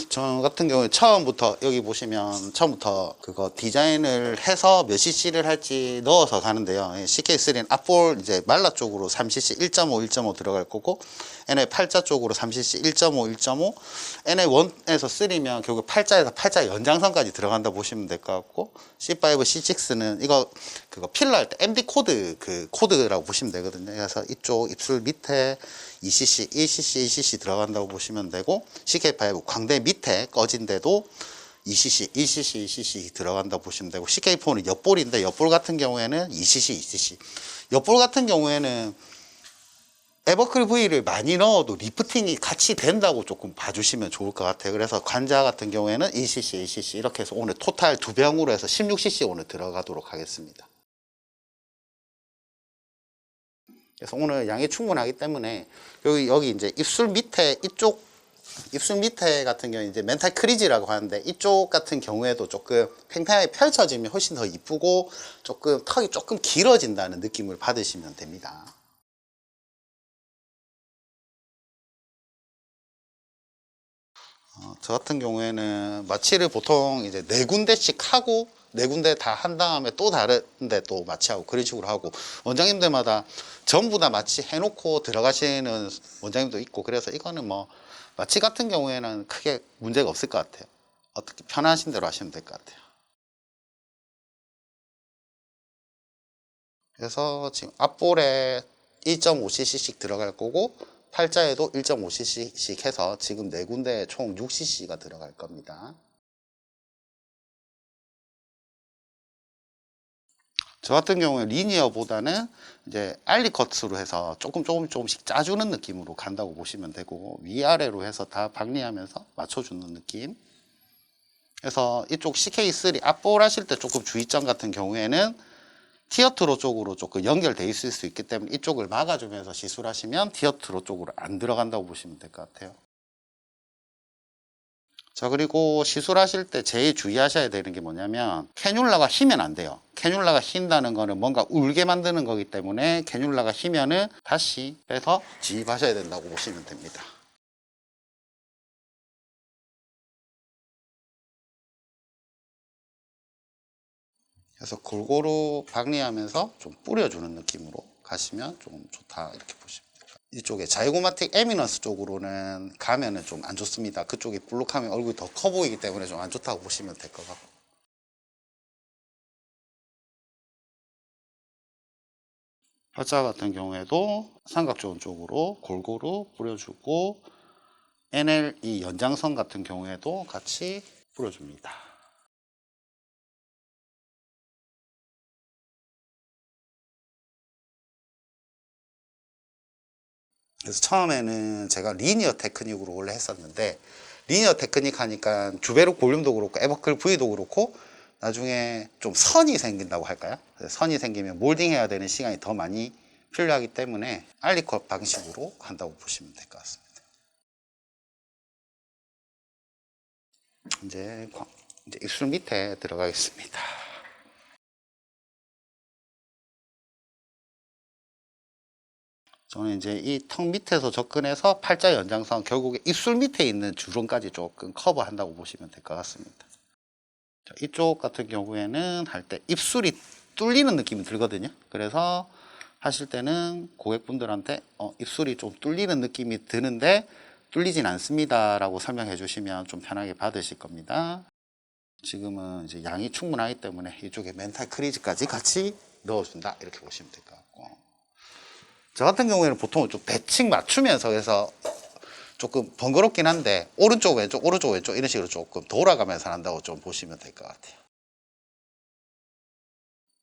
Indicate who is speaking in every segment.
Speaker 1: 저 같은 경우에 처음부터 여기 보시면 처음부터 그거 디자인을 해서 몇 cc를 할지 넣어서 가는데요. CK3는 앞볼 이제 말라 쪽으로 3cc 1.5 1.5 들어갈 거고, NA 팔자 쪽으로 3cc 1.5 1.5, NA 1에서 3면 결국 팔자에서 팔자 연장선까지 들어간다 보시면 될 것 같고, C5 C6는 이거 그거 필러 할 때 MD 코드 그 코드라고 보시면 되거든요. 그래서 이쪽 입술 밑에 2cc 1cc 1cc 들어간다고 보시면 되고, CK5 광대 밑에 꺼진데도 2cc 1cc 1cc 들어간다고 보시면 되고, CK4는 옆볼인데 옆볼 같은 경우에는 2cc 2cc, 옆볼 같은 경우에는 에버클 V를 많이 넣어도 리프팅이 같이 된다고 조금 봐주시면 좋을 것 같아요. 그래서 관자 같은 경우에는 1cc 1cc 이렇게 해서 오늘 토탈 2병으로 해서 16cc 오늘 들어가도록 하겠습니다. 그래서 오늘 양이 충분하기 때문에 여기 이제 입술 밑에 이쪽 입술 밑에 같은 경우에 이제 멘탈 크리지라고 하는데, 이쪽 같은 경우에도 조금 팽팽하게 펼쳐지면 훨씬 더 이쁘고 조금 턱이 조금 길어진다는 느낌을 받으시면 됩니다. 저 같은 경우에는 마취를 보통 이제 4군데씩 하고 4군데 다 한 다음에 또 다른데 또 마취하고 그런 식으로 하고, 원장님들마다 전부 다 마취 해놓고 들어가시는 원장님도 있고, 그래서 이거는 뭐 마취 같은 경우에는 크게 문제가 없을 것 같아요. 어떻게 편하신 대로 하시면 될 것 같아요. 그래서 지금 앞볼에 1.5cc씩 들어갈 거고, 팔자에도 1.5cc씩 해서 지금 4군데에 총 6cc가 들어갈 겁니다. 저 같은 경우에 리니어보다는 이제 알리컷으로 해서 조금씩 짜주는 느낌으로 간다고 보시면 되고, 위아래로 해서 다 박리하면서 맞춰주는 느낌. 그래서 이쪽 CK3 앞볼 하실 때 조금 주의점 같은 경우에는 티어트로 쪽으로 조금 연결돼 있을 수 있기 때문에 이쪽을 막아주면서 시술하시면 티어트로 쪽으로 안 들어간다고 보시면 될 것 같아요. 자, 그리고 시술하실 때 제일 주의하셔야 되는 게 뭐냐면, 캐뉼라가 휘면 안 돼요. 캐뉼라가 휜다는 거는 뭔가 울게 만드는 거기 때문에 캐뉼라가 휘면은 다시 빼서 지입하셔야 된다고 보시면 됩니다. 그래서 골고루 박리하면서 좀 뿌려주는 느낌으로 가시면 좀 좋다 이렇게 보시면 돼요. 이쪽에 자이고마틱 에미넌스 쪽으로는 가면은 좀 안 좋습니다. 그쪽이 볼록하면 얼굴이 더 커 보이기 때문에 좀 안 좋다고 보시면 될 것 같고, 팔자 같은 경우에도 삼각 좋은 쪽으로 골고루 뿌려주고, NLE 연장선 같은 경우에도 같이 뿌려줍니다. 그래서 처음에는 제가 리니어 테크닉으로 원래 했었는데, 리니어 테크닉 하니까 주베르 볼륨도 그렇고 에버클 V도 그렇고 나중에 좀 선이 생긴다고 할까요? 선이 생기면 몰딩해야 되는 시간이 더 많이 필요하기 때문에 알리컷 방식으로 한다고 보시면 될 것 같습니다. 이제 입술 밑에 들어가겠습니다. 저는 이제 이 턱 밑에서 접근해서 팔자 연장선, 결국에 입술 밑에 있는 주름까지 조금 커버한다고 보시면 될 것 같습니다. 자, 이쪽 같은 경우에는 할 때 입술이 뚫리는 느낌이 들거든요. 그래서 하실 때는 고객분들한테 입술이 좀 뚫리는 느낌이 드는데 뚫리진 않습니다 라고 설명해 주시면 좀 편하게 받으실 겁니다. 지금은 이제 양이 충분하기 때문에 이쪽에 멘탈 크리즈까지 같이 넣어준다 이렇게 보시면 될 것 같고, 저 같은 경우에는 보통 좀 배칭 맞추면서 해서 조금 번거롭긴 한데 오른쪽 왼쪽 오른쪽 왼쪽 이런 식으로 조금 돌아가면서 한다고 좀 보시면 될 것 같아요.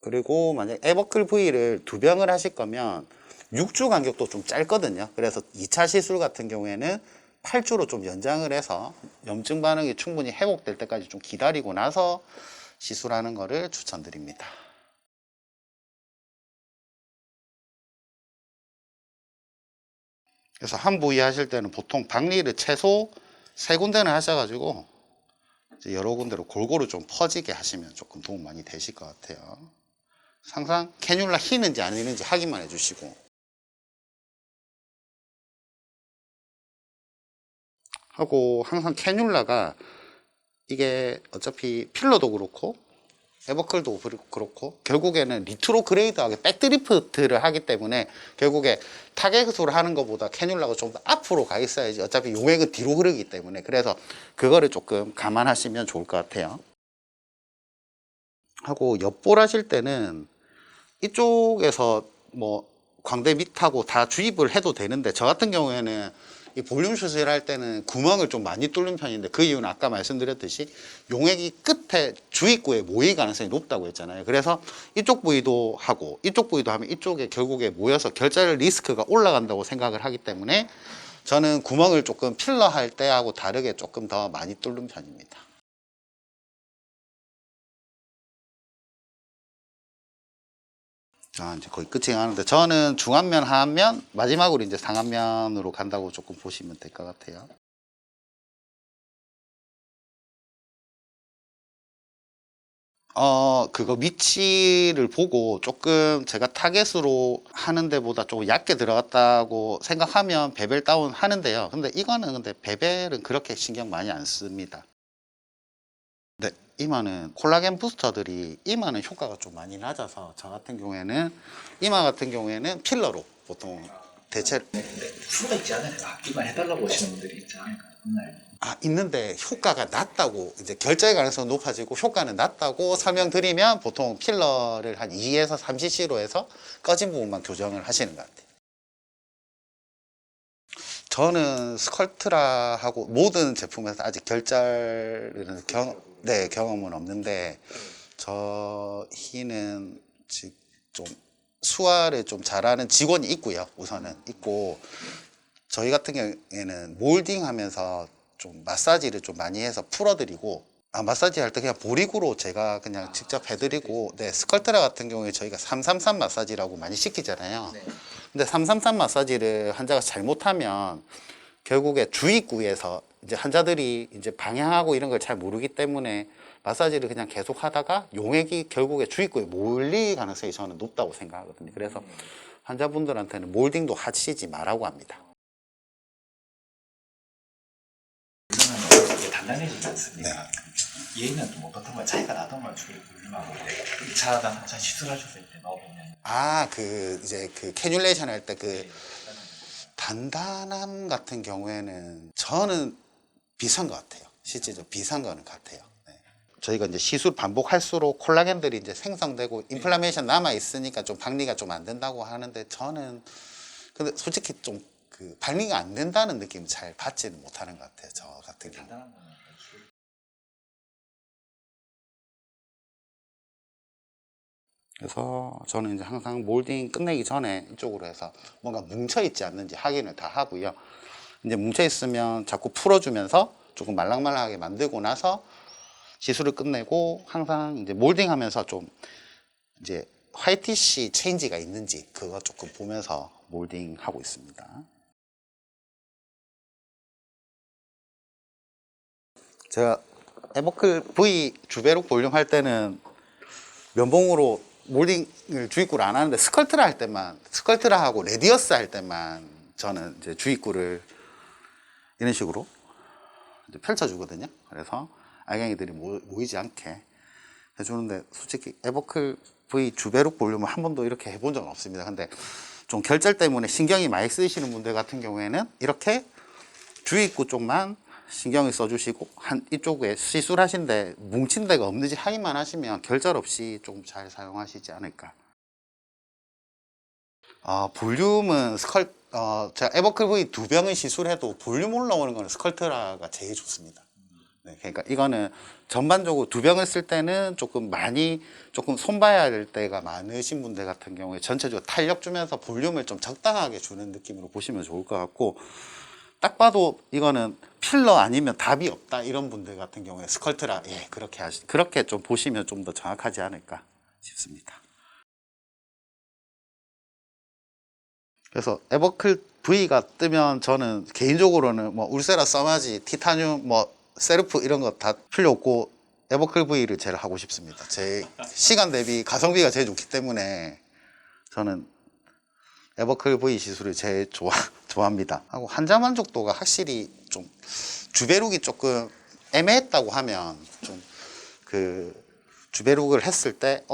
Speaker 1: 그리고 만약 에버클 V를 2병을 하실 거면 6주 간격도 좀 짧거든요. 그래서 2차 시술 같은 경우에는 8주로 좀 연장을 해서 염증 반응이 충분히 회복될 때까지 좀 기다리고 나서 시술하는 거를 추천드립니다. 그래서 한 부위 하실 때는 보통 박리를 최소 3군데는 하셔가지고 여러 군데로 골고루 좀 퍼지게 하시면 조금 도움 많이 되실 것 같아요. 항상 캐뉼라 휘는지 안 휘는지 확인만 해주시고, 하고 항상 캐뉼라가 이게 어차피 필러도 그렇고 에버클도 그렇고 결국에는 리트로 그레이드하게 백드리프트를 하기 때문에 결국에 타겟으로 하는 것보다 캐뉼라가 좀 더 앞으로 가 있어야지 어차피 용액은 뒤로 흐르기 때문에 그래서 그거를 조금 감안하시면 좋을 것 같아요. 하고 엿볼 하실 때는 이쪽에서 뭐 광대 밑하고 다 주입을 해도 되는데 저 같은 경우에는 이 볼륨 슛을 할 때는 구멍을 좀 많이 뚫는 편인데 그 이유는 아까 말씀드렸듯이 용액이 끝에 주입구에 모일 가능성이 높다고 했잖아요. 그래서 이쪽 부위도 하고 이쪽 부위도 하면 이쪽에 결국에 모여서 결절 리스크가 올라간다고 생각을 하기 때문에 저는 구멍을 조금 필러 할 때하고 다르게 조금 더 많이 뚫는 편입니다. 자, 이제 거의 끝이 가는데 저는 중안면, 하안면, 마지막으로 이제 상안면으로 간다고 조금 보시면 될 것 같아요. 그거 위치를 보고 조금 제가 타겟으로 하는 데보다 조금 얇게 들어갔다고 생각하면 베벨 다운 하는데요. 근데 이거는 근데 베벨은 그렇게 신경 많이 안 씁니다. 네, 이마는 콜라겐 부스터들이 이마는 효과가 좀 많이 낮아서 저 같은 경우에는 이마 같은 경우에는 필러로 보통 대체
Speaker 2: 수가 있지 않아요? 앞뒤만 해달라고 하시는 분들이 있지 않을까요?
Speaker 1: 있는데 효과가 낮다고 이제 결절 가능성이 높아지고 효과는 낮다고 설명드리면 보통 필러를 한 2에서 3cc로 해서 꺼진 부분만 교정을 하시는 것 같아요. 저는 스컬트라하고 모든 제품에서 아직 결절은 경험은 없는데 저희는 좀 수화를 좀 잘하는 직원이 있고요. 우선은 있고 저희 같은 경우에는 몰딩 하면서 좀 마사지를 좀 많이 해서 풀어드리고 마사지 할 때 그냥 보리구로 제가 그냥 직접 해드리고 네, 스컬트라 같은 경우에 저희가 333 마사지라고 많이 시키잖아요. 근데 333 마사지를 환자가 잘못하면 결국에 주입구에서 이제 환자들이 이제 방향하고 이런 걸 잘 모르기 때문에 마사지를 그냥 계속 하다가 용액이 결국에 주입구에 몰릴 가능성이 저는 높다고 생각하거든요. 그래서 환자분들한테는 몰딩도 하시지 말라고 합니다.
Speaker 2: 이게 단단해지지 않습니까? 네. 얘는 좀 어떻던가요? 차이가 나던가요? 주로 볼륨하고 2차 시술하셨을 때 넣어보면
Speaker 1: 이제 그 캐뉼레이션 할 때 그 단단함 같은 경우에는 저는 비싼 것 같아요. 실제적으로 비싼 거는 같아요. 네. 저희가 이제 시술 반복할수록 콜라겐들이 이제 생성되고 인플라메이션 남아 있으니까 좀 박리가 좀 안 된다고 하는데 저는 근데 솔직히 좀 그 박리가 안 된다는 느낌 잘 받지는 못하는 것 같아요. 저 같은 경우. 그래서 저는 이제 항상 몰딩 끝내기 전에 이쪽으로 해서 뭔가 뭉쳐있지 않는지 확인을 다 하고요. 이제 뭉쳐있으면 자꾸 풀어주면서 조금 말랑말랑하게 만들고 나서 시술을 끝내고 항상 이제 몰딩 하면서 좀 이제 화이티시 체인지가 있는지 그거 조금 보면서 몰딩 하고 있습니다. 제가 에버클 V 주베룩 볼륨 할 때는 면봉으로 몰딩을 주입구를 안 하는데 스컬트라 할 때만 스컬트라하고 레디어스 할 때만 저는 이제 주입구를 이런 식으로 이제 펼쳐주거든요. 그래서 알갱이들이 모이지 않게 해주는데 솔직히 에버클 V 주베룩 볼륨을 한 번도 이렇게 해본 적은 없습니다. 근데 좀 결절 때문에 신경이 많이 쓰이시는 분들 같은 경우에는 이렇게 주입구 쪽만 신경을 써주시고 이쪽에 시술하신데 뭉친 데가 없는지 확인만 하시면 결절 없이 좀 잘 사용하시지 않을까. 볼륨은 제가 에버클 V 2병을 시술해도 볼륨 올라오는 거는 스컬트라가 제일 좋습니다. 네, 그러니까 이거는 전반적으로 2병을 쓸 때는 조금 손봐야 할 때가 많으신 분들 같은 경우에 전체적으로 탄력 주면서 볼륨을 좀 적당하게 주는 느낌으로 보시면 좋을 것 같고 딱 봐도 이거는 필러 아니면 답이 없다 이런 분들 같은 경우에 스컬트라 그렇게 좀 보시면 좀 더 정확하지 않을까 싶습니다. 그래서 에버클 V가 뜨면 저는 개인적으로는 뭐 울세라, 써마지, 티타늄, 뭐 세르프 이런 거 다 필요 없고 에버클 V를 제일 하고 싶습니다. 제 시간 대비 가성비가 제일 좋기 때문에 저는 에버클 V 시술을 제일 좋아합니다. 하고 환자 만족도가 확실히 좀 주베룩이 조금 애매했다고 하면 좀 그 주베룩을 했을 때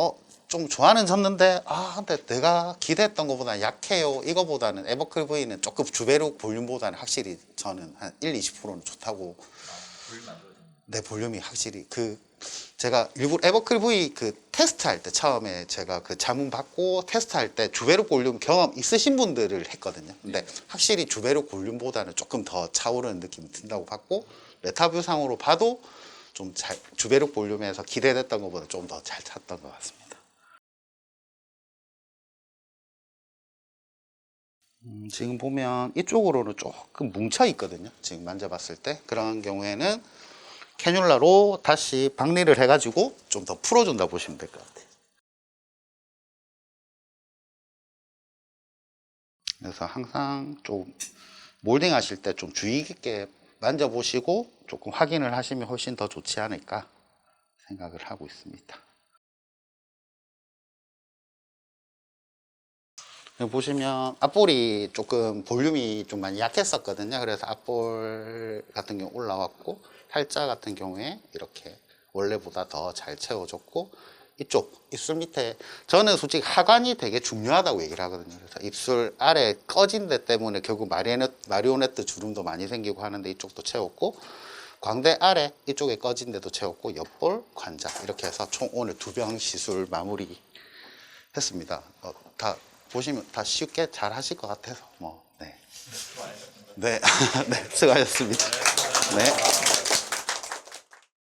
Speaker 1: 좀 좋아는 졌는데 근데 내가 기대했던 것보다 약해요. 이거보다는 에버클 V는 조금 주베룩 볼륨보다는 확실히 저는 한 1-20%는 좋다고. 내 볼륨이 확실히 제가 일부러 에버클 V 테스트할 때 처음에 제가 자문 받고 테스트할 때 주베룩 볼륨 경험 있으신 분들을 했거든요. 근데 확실히 주베룩 볼륨보다는 조금 더 차오르는 느낌이 든다고 봤고, 메타뷰상으로 봐도 좀 주베룩 볼륨에서 기대됐던 것보다 좀 더 잘 찼던 것 같습니다. 지금 보면 이쪽으로는 조금 뭉쳐 있거든요. 지금 만져봤을 때 그런 경우에는 캐뉼라로 다시 박리를 해가지고 좀 더 풀어준다 보시면 될 것 같아요. 그래서 항상 좀 몰딩 하실 때 좀 주의 깊게 만져보시고 조금 확인을 하시면 훨씬 더 좋지 않을까 생각을 하고 있습니다. 여기 보시면 앞볼이 조금 볼륨이 좀 많이 약했었거든요. 그래서 앞볼 같은 경우 올라왔고, 팔자 같은 경우에 이렇게 원래보다 더 잘 채워졌고, 이쪽 입술 밑에 저는 솔직히 하관이 되게 중요하다고 얘기를 하거든요. 그래서 입술 아래 꺼진 데 때문에 결국 마리오네트 주름도 많이 생기고 하는데 이쪽도 채웠고, 광대 아래 이쪽에 꺼진 데도 채웠고, 옆볼, 관자 이렇게 해서 총 오늘 2병 시술 마무리 했습니다. 다 보시면 다 쉽게 잘 하실 것 같아서 네. 네, 네, 수고하셨습니다. 네.